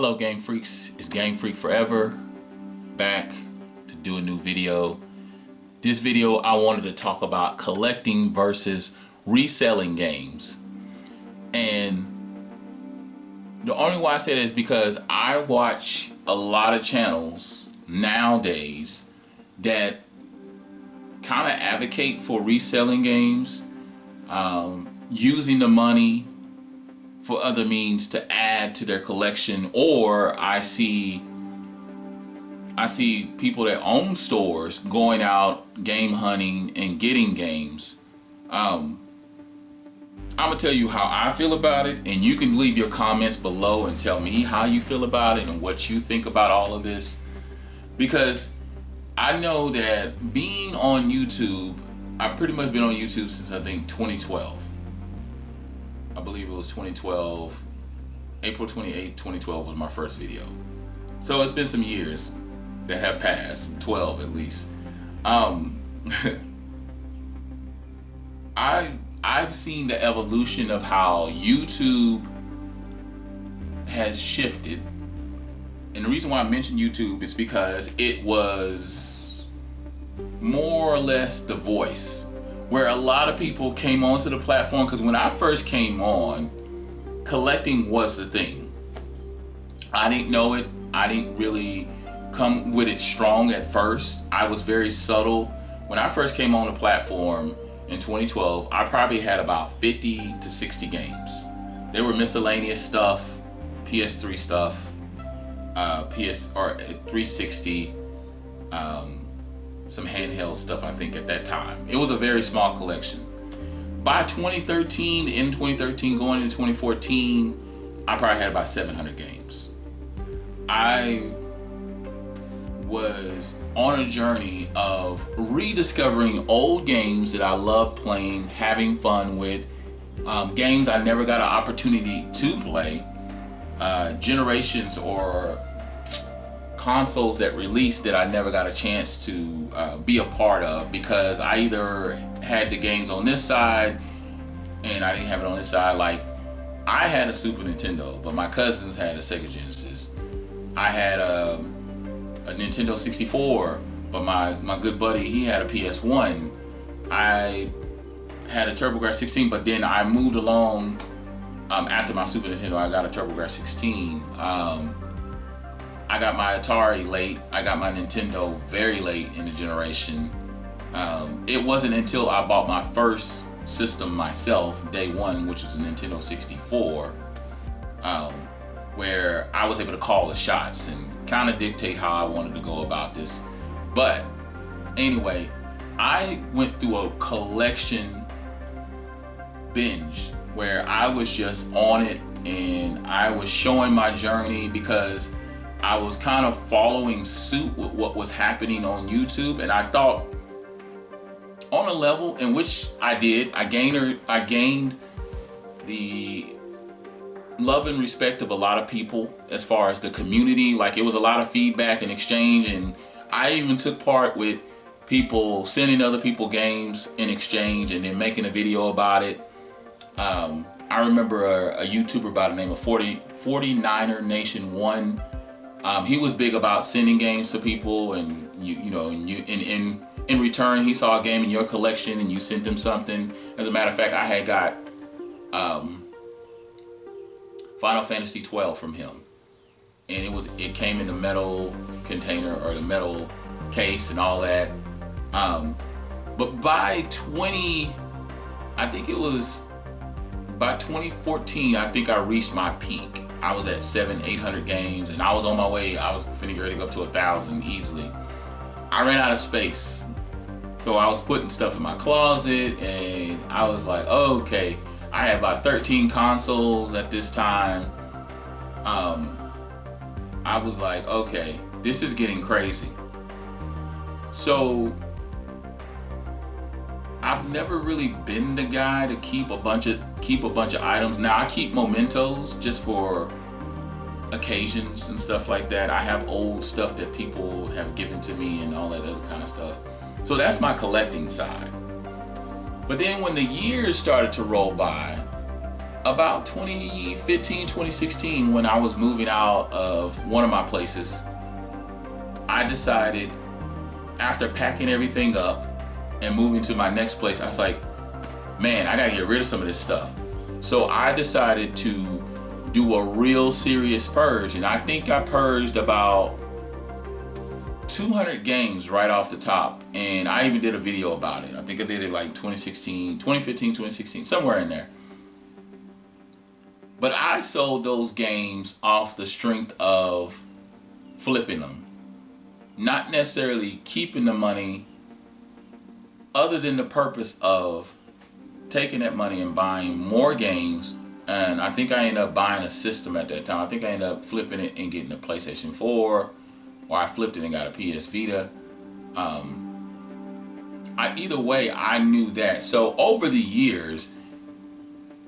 Hello Game Freaks, it's GameFreak4Ever back to do a new video. This video I wanted to talk about collecting versus reselling games. And the only why I say that is because I watch a lot of channels nowadays that kind of advocate for reselling games, using the money for other means to add to their collection, or I see people that own stores going out game hunting and getting games. I'm gonna tell you how I feel about it, and you can leave your comments below and tell me how you feel about it and what you think about all of this, because I know that being on YouTube, I've pretty much been on YouTube since I think 2012. I believe it was 2012, April 28th, 2012 was my first video. So it's been some years that have passed, 12 at least. I've seen the evolution of how YouTube has shifted. And the reason why I mention YouTube is because it was more or less the voice where a lot of people came onto the platform, because when I first came on, collecting was the thing. I didn't know it. I didn't really come with it strong at first. I was very subtle. When I first came on the platform in 2012, I probably had about 50 to 60 games. They were miscellaneous stuff, PS3 stuff, PS or 360, some handheld stuff. I think at that time it was a very small collection. By 2013, in 2013 going into 2014, I probably had about 700 games. I was on a journey of rediscovering old games that I loved playing, having fun with, games I never got an opportunity to play, generations or consoles that released that I never got a chance to be a part of, because I either had the games on this side and I didn't have it on this side. Like, I had a Super Nintendo, but my cousins had a Sega Genesis. I had a Nintendo 64, but my good buddy, he had a PS1. I had a TurboGrafx 16, but then I moved along after my Super Nintendo. I got a TurboGrafx 16. I got my Atari late. I got my Nintendo very late in the generation. It wasn't until I bought my first system myself, day one, which was a Nintendo 64, where I was able to call the shots and kind of dictate how I wanted to go about this. But anyway, I went through a collection binge where I was just on it, and I was showing my journey because I was kind of following suit with what was happening on YouTube, and I thought on a level in which I did, I gained the love and respect of a lot of people as far as the community. Like, it was a lot of feedback and exchange, and I even took part with people sending other people games in exchange and then making a video about it. I remember a YouTuber by the name of 49er Nation 1. He was big about sending games to people, and in return he saw a game in your collection and you sent him something. As a matter of fact, I had got Final Fantasy 12 from him, and it came in the metal container or the metal case and all that. But by 2014, I think I reached my peak. I was at 700-800 games, and I was on my way. I was finna get ready to go up to 1,000 easily. I ran out of space, so I was putting stuff in my closet, and I was like, oh, okay. I had about 13 consoles at this time. I was like, okay, this is getting crazy. So I've never really been the guy to keep a bunch of items. Now I keep mementos just for occasions and stuff like that. I have old stuff that people have given to me and all that other kind of stuff. So that's my collecting side. But then when the years started to roll by, About 2015, 2016, when I was moving out of one of my places, I decided, after packing everything up and moving to my next place, I was like, man, I gotta get rid of some of this stuff. So I decided to do a real serious purge, and I think I purged about 200 games right off the top, and I even did a video about it. I think I did it like 2015, 2016, somewhere in there. But I sold those games off the strength of flipping them, not necessarily keeping the money, other than the purpose of taking that money and buying more games. And I think I ended up buying a system at that time. I think I ended up flipping it and getting a PlayStation 4, or I flipped it and got a PS Vita. Either way, I knew that. So over the years,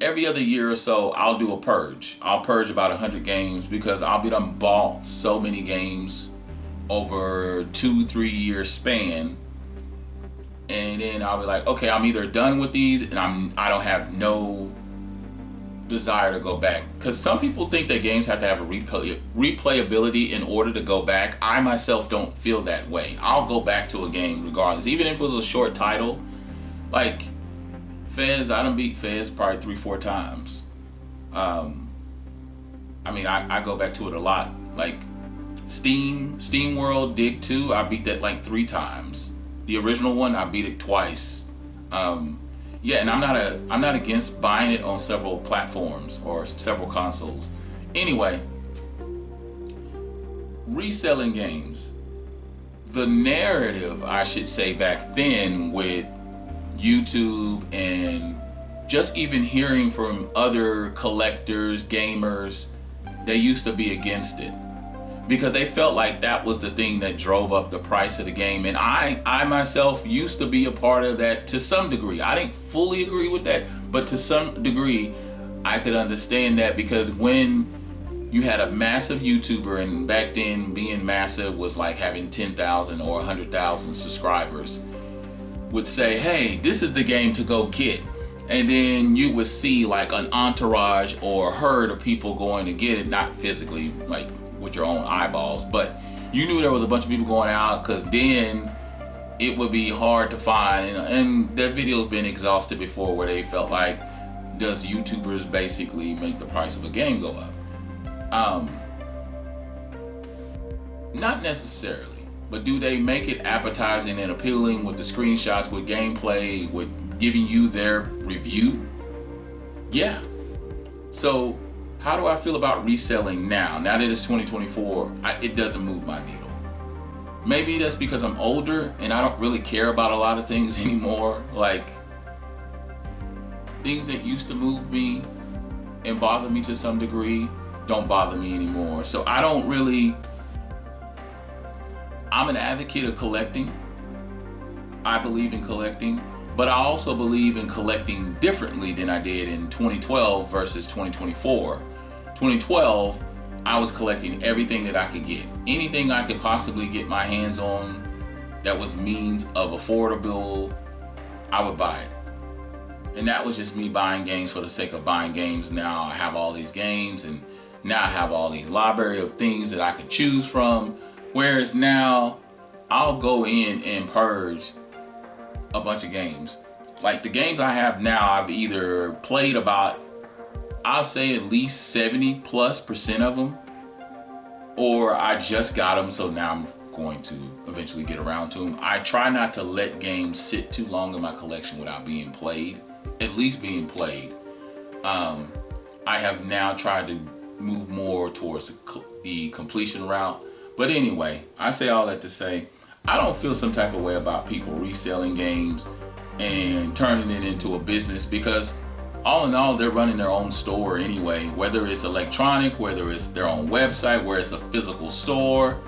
every other year or so, I'll do a purge. I'll purge about 100 games, because I'll be done bought so many games over 2-3 year span. And then I'll be like, okay, I'm either done with these and I don't have no desire to go back. Because some people think that games have to have a replayability in order to go back. I myself don't feel that way. I'll go back to a game regardless, even if it was a short title. Like Fez, I done beat Fez probably 3-4 times. I go back to it a lot. Like Steam World Dig 2, I beat that like 3 times. The original one, I beat it twice. Yeah, and I'm not against buying it on several platforms or several consoles. Anyway, reselling games. The narrative, I should say, back then with YouTube and just even hearing from other collectors, gamers, they used to be against it, because they felt like that was the thing that drove up the price of the game. And I myself used to be a part of that to some degree. I didn't fully agree with that, but to some degree I could understand that, because when you had a massive YouTuber, and back then being massive was like having 10,000 or 100,000 subscribers, would say, hey, this is the game to go get. And then you would see like an entourage or herd of people going to get it, not physically, like with your own eyeballs, but you knew there was a bunch of people going out, because then it would be hard to find. And their video's been exhausted before, where they felt like, does YouTubers basically make the price of a game go up? Not necessarily, but do they make it appetizing and appealing with the screenshots, with gameplay, with giving you their review? Yeah. So how do I feel about reselling now? Now that it's 2024, it doesn't move my needle. Maybe that's because I'm older and I don't really care about a lot of things anymore. Like, things that used to move me and bother me to some degree don't bother me anymore. So I'm an advocate of collecting. I believe in collecting, but I also believe in collecting differently than I did in 2012 versus 2024. 2012, I was collecting everything that I could get. Anything I could possibly get my hands on that was means of affordable, I would buy it. And that was just me buying games for the sake of buying games. Now I have all these games, and now I have all these library of things that I can choose from. Whereas now, I'll go in and purge a bunch of games. Like the games I have now, I've either played about, I'll say at least 70+% of them, or I just got them, so now I'm going to eventually get around to them. I try not to let games sit too long in my collection without being played, at least being played. I have now tried to move more towards the completion route. But anyway, I say all that to say, I don't feel some type of way about people reselling games and turning it into a business, because all in all, they're running their own store anyway, whether it's electronic, whether it's their own website, where it's a physical store.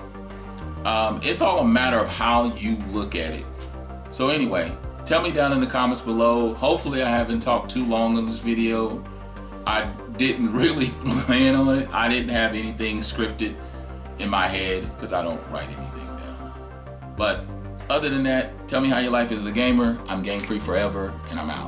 It's all a matter of how you look at it. So anyway, tell me down in the comments below. Hopefully I haven't talked too long on this video. I didn't really plan on it. I didn't have anything scripted in my head, because I don't write anything down. But other than that, tell me how your life is as a gamer. I'm GameFreak4Ever, and I'm out.